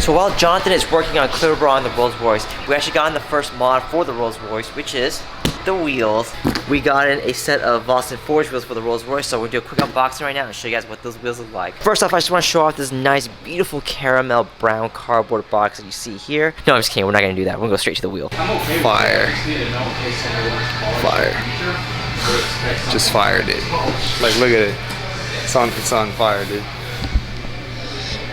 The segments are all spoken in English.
So while Jonathan is working on Clearbra on the Rolls Royce, we actually got in the first mod for the Rolls Royce, which is the wheels. We got in a set of Vossen Forge wheels for the Rolls Royce, so we're gonna do a quick unboxing right now and show you guys what those wheels look like. First off, I just want to show off this nice, beautiful caramel brown cardboard box that you see here. No, I'm just kidding, we're not gonna do that. We're gonna go straight to the wheel. Fire. Fire. Just fire, dude. Like, look at it. It's on fire, dude.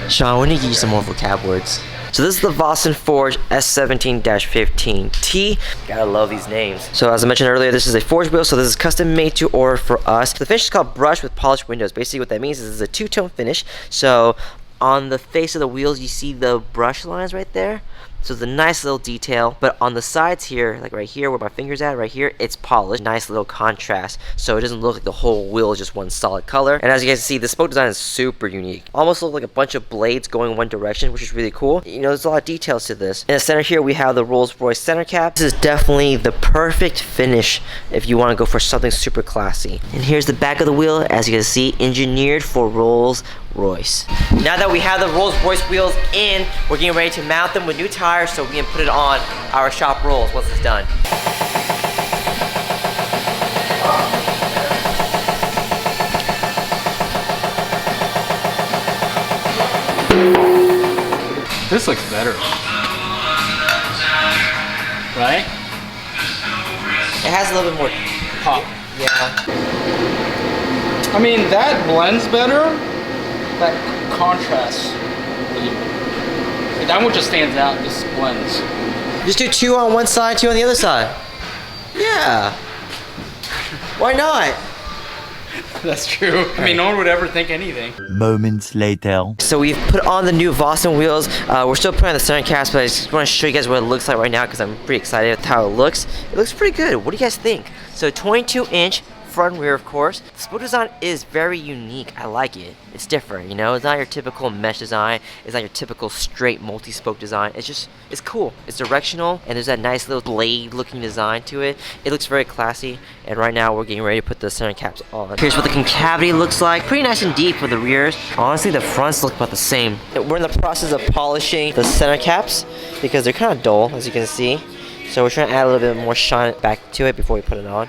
Sean, we need to give you some more vocab words. So this is the Vossen Forge S17-15T. Gotta love these names. So as I mentioned earlier, this is a forged wheel, so this is custom made to order for us. The finish is called brush with polished windows. Basically what that means is it's a two-tone finish. So on the face of the wheels, you see the brush lines right there. So it's a nice little detail, but on the sides here, like right here where my finger's at, right here, it's polished. Nice little contrast, so it doesn't look like the whole wheel is just one solid color. And as you guys can see, the spoke design is super unique. Almost look like a bunch of blades going one direction, which is really cool. You know, there's a lot of details to this. In the center here, we have the Rolls Royce center cap. This is definitely the perfect finish if you want to go for something super classy. And here's the back of the wheel, as you can see, engineered for Rolls Royce. Now that we have the Rolls Royce wheels in, we're getting ready to mount them with new tires so we can put it on our shop rolls once it's done. This looks better. Right? It has a little bit more pop. Yeah. I mean, that blends better. That contrast. That one just stands out, just blends. Just do two on one side, two on the other side. Yeah. Why not? That's true. I mean, no one would ever think anything. Moments later. So we've put on the new Vossen wheels. We're still putting on the center caps, but I just want to show you guys what it looks like right now because I'm pretty excited with how it looks. It looks pretty good. What do you guys think? So 22-inch front and rear, of course. The spoke design is very unique. I like it. It's different, you know? It's not your typical mesh design. It's not your typical straight multi-spoke design. It's cool. It's directional, and there's that nice little blade-looking design to it. It looks very classy, and right now we're getting ready to put the center caps on. Here's what the concavity looks like. Pretty nice and deep for the rears. Honestly, the fronts look about the same. We're in the process of polishing the center caps because they're kind of dull, as you can see. So we're trying to add a little bit more shine back to it before we put it on.